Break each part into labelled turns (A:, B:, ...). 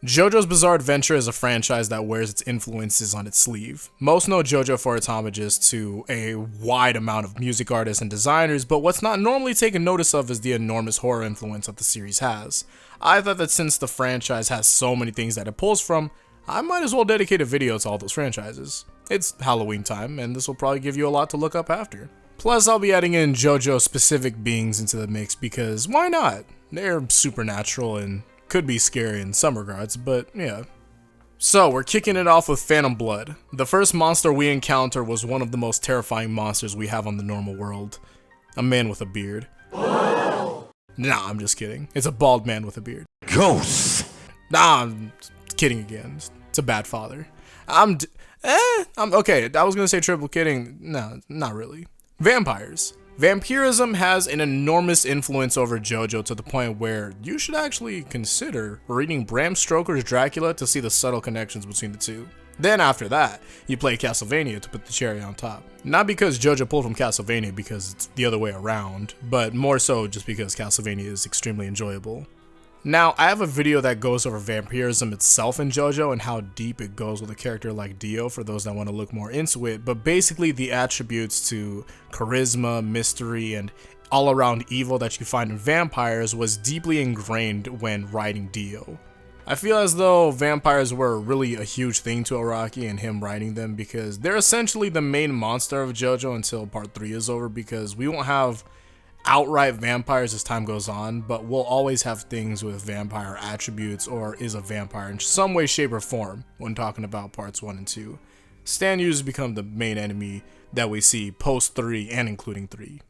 A: JoJo's Bizarre Adventure is a franchise that wears its influences on its sleeve. Most know JoJo for its homages to a wide amount of music artists and designers, but what's not normally taken notice of is the enormous horror influence that the series has. I thought that since the franchise has so many things that it pulls from, I might as well dedicate a video to all those franchises. It's Halloween time, and this will probably give you a lot to look up after. Plus, I'll be adding in JoJo specific beings into the mix because why not? They're supernatural and could be scary in some regards, but yeah. So, we're kicking it off with Phantom Blood. The first monster we encounter was one of the most terrifying monsters we have on the normal world. A man with a beard. Nah, I'm just kidding. It's a bald man with a beard.
B: Ghosts!
A: Nah, I'm kidding again. It's a bad father. I'm okay, I was gonna say triple kidding. No, not really. Vampires. Vampirism has an enormous influence over JoJo to the point where you should actually consider reading Bram Stoker's Dracula to see the subtle connections between the two. Then after that, you play Castlevania to put the cherry on top. Not because JoJo pulled from Castlevania because it's the other way around, but more so just because Castlevania is extremely enjoyable. Now, I have a video that goes over vampirism itself in JoJo and how deep it goes with a character like Dio for those that want to look more into it, but basically the attributes to charisma, mystery, and all-around evil that you find in vampires was deeply ingrained when writing Dio. I feel as though vampires were really a huge thing to Araki and him writing them because they're essentially the main monster of JoJo until part 3 is over, because we won't have outright vampires as time goes on, but we'll always have things with vampire attributes or is a vampire in some way, shape, or form when talking about parts 1 and 2. Stan users become the main enemy that we see post 3 and including 3.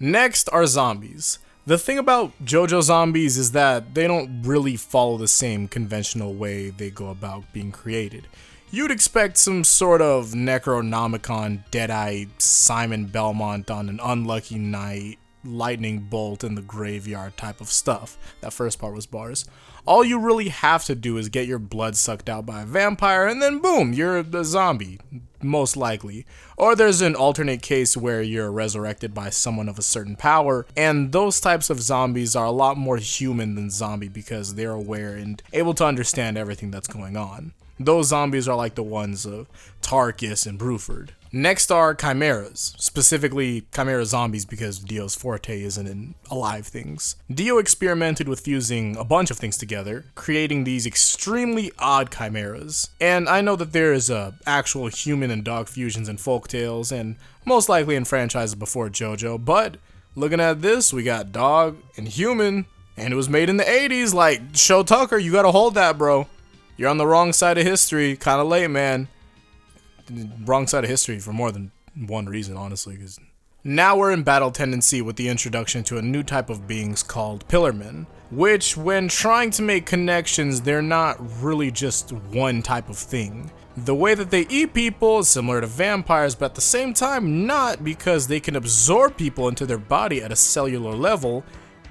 A: Next are zombies. The thing about JoJo zombies is that they don't really follow the same conventional way they go about being created. You'd expect some sort of Necronomicon, Deadeye, Simon Belmont on an unlucky night, lightning bolt in the graveyard type of stuff. That first part was bars. All you really have to do is get your blood sucked out by a vampire and then boom, you're a zombie, most likely. Or there's an alternate case where you're resurrected by someone of a certain power, and those types of zombies are a lot more human than zombie because they're aware and able to understand everything that's going on. Those zombies are like the ones of Tarkus and Bruford. Next are chimeras, specifically chimera zombies because Dio's forte isn't in alive things. Dio experimented with fusing a bunch of things together, creating these extremely odd chimeras. And I know that there is actual human and dog fusions in folktales and most likely in franchises before JoJo, but looking at this, we got dog and human, and it was made in the 80s. Like, Show Tucker, you gotta hold that, bro. You're on the wrong side of history, kinda late, man. Wrong side of history for more than one reason, honestly. Cause now we're in battle tendency with the introduction to a new type of beings called Pillarmen, which when trying to make connections, they're not really just one type of thing. The way that they eat people is similar to vampires, but at the same time not, because they can absorb people into their body at a cellular level,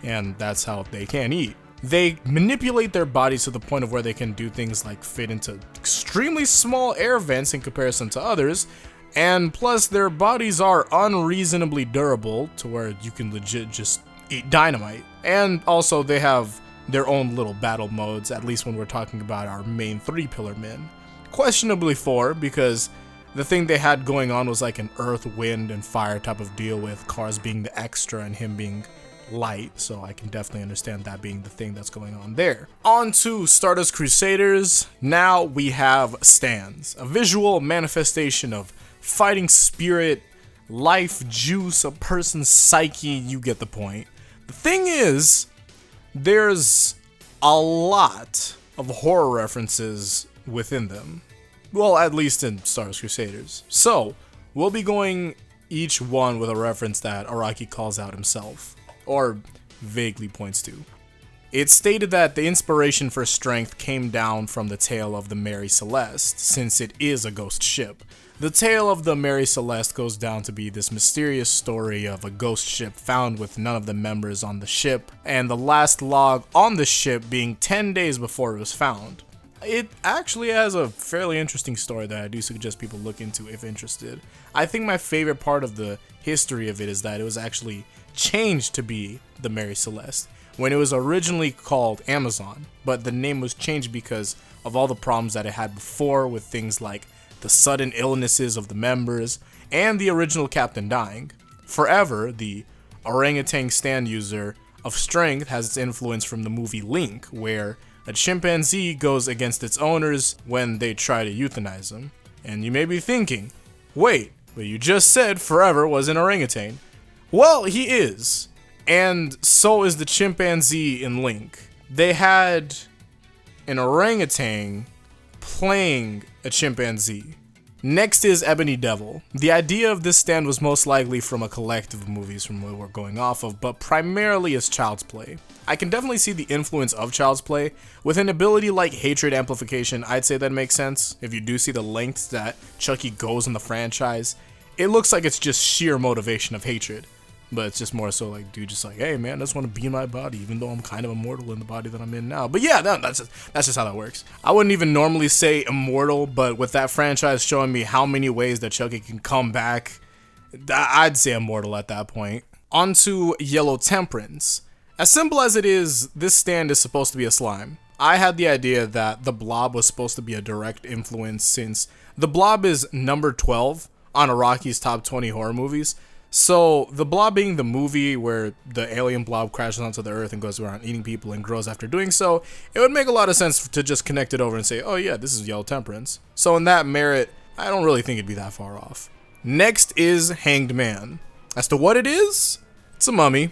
A: and that's how they can eat. They manipulate their bodies to the point of where they can do things like fit into extremely small air vents in comparison to others, and plus their bodies are unreasonably durable to where you can legit just eat dynamite. And also they have their own little battle modes, at least when we're talking about our main 3 pillar men. Questionably 4, because the thing they had going on was like an earth, wind, and fire type of deal, with Cars being the extra and him being light, so I can definitely understand that being the thing that's going on there. On to Stardust Crusaders. Now we have Stans, a visual manifestation of fighting spirit, life juice, a person's psyche, you get the point. The thing is, there's a lot of horror references within them. Well, at least in Stardust Crusaders. So, we'll be going each one with a reference that Araki calls out himself, or vaguely points to. It's stated that the inspiration for strength came down from the tale of the Mary Celeste, since it is a ghost ship. The tale of the Mary Celeste goes down to be this mysterious story of a ghost ship found with none of the members on the ship, and the last log on the ship being 10 days before it was found. It actually has a fairly interesting story that I do suggest people look into if interested. I think my favorite part of the history of it is that it was actually changed to be the Mary Celeste, when it was originally called Amazon, but the name was changed because of all the problems that it had before with things like the sudden illnesses of the members and the original captain dying. Forever, the orangutan stand user of strength has its influence from the movie Link, where a chimpanzee goes against its owners when they try to euthanize him. And you may be thinking, wait, but you just said Forever was an orangutan. Well, he is. And so is the chimpanzee in Link. They had an orangutan playing a chimpanzee. Next is Ebony Devil. The idea of this stand was most likely from a collective of movies from what we're going off of, but primarily as Child's Play. I can definitely see the influence of Child's Play. With an ability like hatred amplification, I'd say that makes sense. If you do see the lengths that Chucky goes in the franchise, it looks like it's just sheer motivation of hatred. But it's just more so like, dude, just like, hey man, I just want to be in my body, even though I'm kind of immortal in the body that I'm in now. But yeah, that's just how that works. I wouldn't even normally say immortal, but with that franchise showing me how many ways that Chucky can come back, I'd say immortal at that point. On to Yellow Temperance. As simple as it is, this stand is supposed to be a slime. I had the idea that the Blob was supposed to be a direct influence since the Blob is number 12 on Araki's top 20 horror movies. So, The Blob being the movie where the alien blob crashes onto the earth and goes around eating people and grows after doing so, it would make a lot of sense to just connect it over and say, oh yeah, this is Yellow Temperance. So in that merit, I don't really think it'd be that far off. Next is Hanged Man. As to what it is, it's a mummy.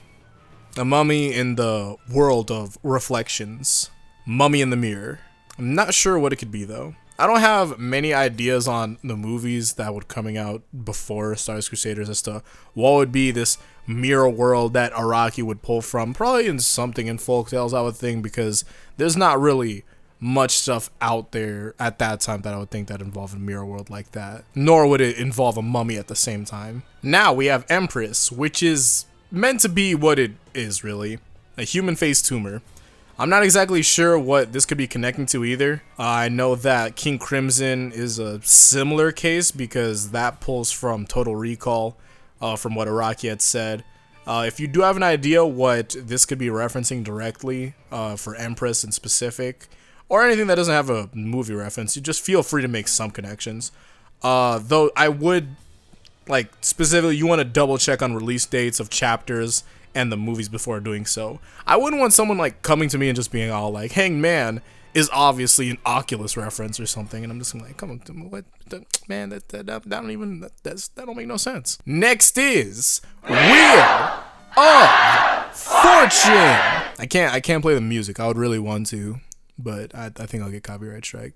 A: A mummy in the world of reflections. Mummy in the mirror. I'm not sure what it could be though. I don't have many ideas on the movies that would coming out before Star Wars Crusaders as to what would be this mirror world that Araki would pull from. Probably in something in folktales, I would think, because there's not really much stuff out there at that time that I would think that involved a mirror world like that. Nor would it involve a mummy at the same time. Now we have Empress, which is meant to be what it is really. A human face tumor. I'm not exactly sure what this could be connecting to either. I know that King Crimson is a similar case because that pulls from Total Recall, from what Araki had said. If you do have an idea what this could be referencing directly for Empress in specific, or anything that doesn't have a movie reference, you just feel free to make some connections. Though I would, like, specifically, you want to double check on release dates of chapters and the movies before doing so. I wouldn't want someone like coming to me and just being all like, Hanged Man is obviously an Oculus reference or something, and I'm just like, come on, what, man, that don't make no sense. Next is Wheel of Fortune. I can't play the music. I would really want to, but I think I'll get copyright strike.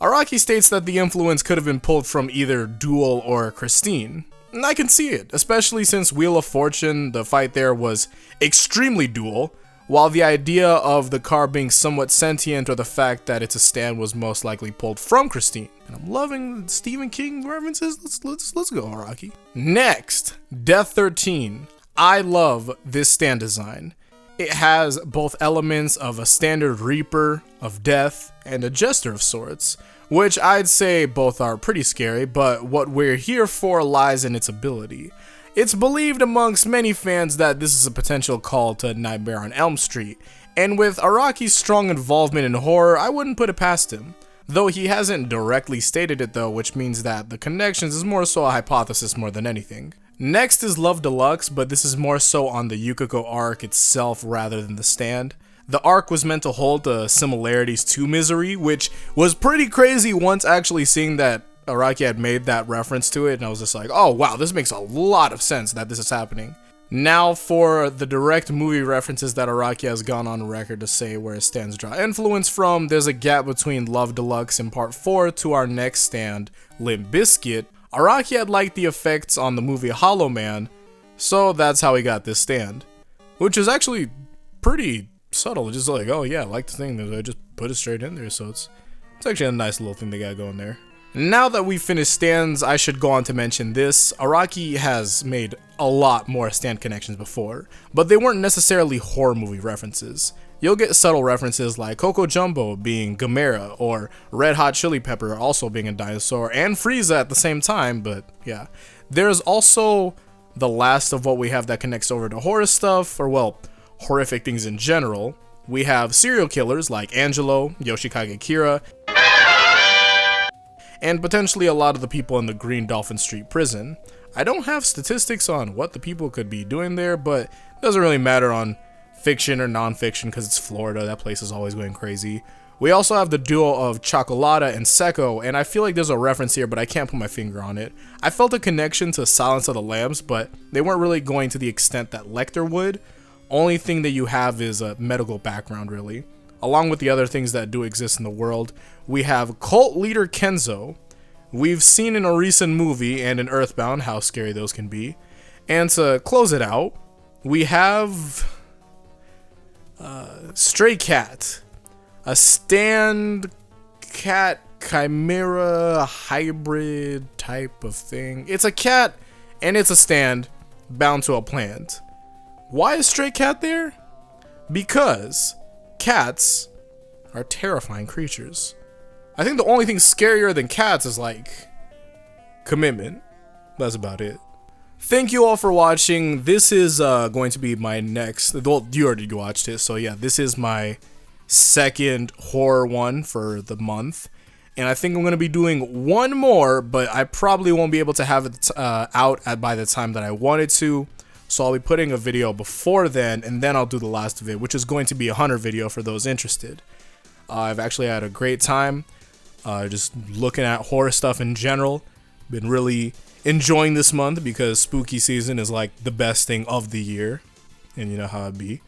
A: Araki states that the influence could have been pulled from either Duel or Christine. And I can see it, especially since Wheel of Fortune, the fight there was extremely Duel, while the idea of the car being somewhat sentient or the fact that it's a stand was most likely pulled from Christine. And I'm loving Stephen King references. Let's go, Araki. Next, Death 13. I love this stand design. It has both elements of a standard Reaper of Death and a Jester of sorts, which I'd say both are pretty scary, but what we're here for lies in its ability. It's believed amongst many fans that this is a potential call to Nightmare on Elm Street, and with Araki's strong involvement in horror, I wouldn't put it past him. Though he hasn't directly stated it though, which means that the connections is more so a hypothesis more than anything. Next is Love Deluxe, but this is more so on the Yukiko arc itself rather than the stand. The arc was meant to hold the similarities to Misery, which was pretty crazy once actually seeing that Araki had made that reference to it, and I was just like, oh wow, this makes a lot of sense that this is happening. Now for the direct movie references that Araki has gone on record to say where his stands draw influence from, there's a gap between Love Deluxe in part 4 to our next stand, Limp Bizkit. Araki had liked the effects on the movie Hollow Man, so that's how he got this stand. Which is actually pretty subtle, just like, oh yeah, I like the thing, I just put it straight in there, so it's actually a nice little thing they got going there. Now that we've finished stands, I should go on to mention this. Araki has made a lot more stand connections before, but they weren't necessarily horror movie references. You'll get subtle references like Coco Jumbo being Gamera, or Red Hot Chili Pepper also being a dinosaur, and Frieza at the same time, but yeah. There's also the last of what we have that connects over to horror stuff, or well, horrific things in general. We have serial killers like Angelo, Yoshikage Kira, and potentially a lot of the people in the Green Dolphin Street prison. I don't have statistics on what the people could be doing there, but it doesn't really matter on fiction or non-fiction because it's Florida. That place is always going crazy. We also have the duo of Chocolata and Secco, and I feel like there's a reference here, but I can't put my finger on it. I felt a connection to Silence of the Lambs, but they weren't really going to the extent that Lecter would. Only thing that you have is a medical background, really. Along with the other things that do exist in the world, we have cult leader Kenzo. We've seen in a recent movie and in Earthbound how scary those can be. And to close it out, we have Stray Cat, a stand cat chimera hybrid type of thing. It's a cat and it's a stand bound to a plant. Why is Stray Cat there? Because cats are terrifying creatures. I think the only thing scarier than cats is like commitment. That's about it. Thank you all for watching. This is going to be my next, well, you already watched it, so yeah, this is my second horror one for the month. And I think I'm going to be doing one more, but I probably won't be able to have it out by the time that I wanted to. So I'll be putting a video before then, and then I'll do the last of it, which is going to be a Hunter video for those interested. I've actually had a great time just looking at horror stuff in general. Been really enjoying this month because spooky season is like the best thing of the year, and you know how it be.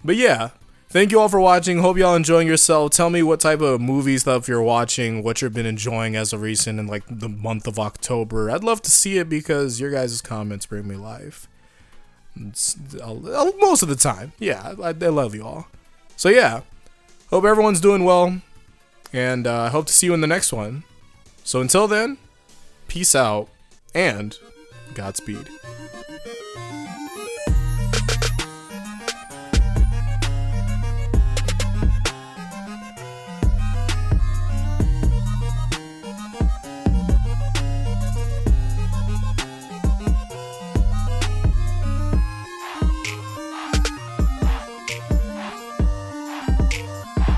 A: But yeah, thank you all for watching. Hope y'all enjoying yourself. Tell me what type of movie stuff you're watching, what you've been enjoying as of recent in like the month of October. I'd love to see it because your guys' comments bring me life. Most of the time. Yeah, I love you all. So yeah, hope everyone's doing well, and I hope to see you in the next one. So until then, peace out, and Godspeed.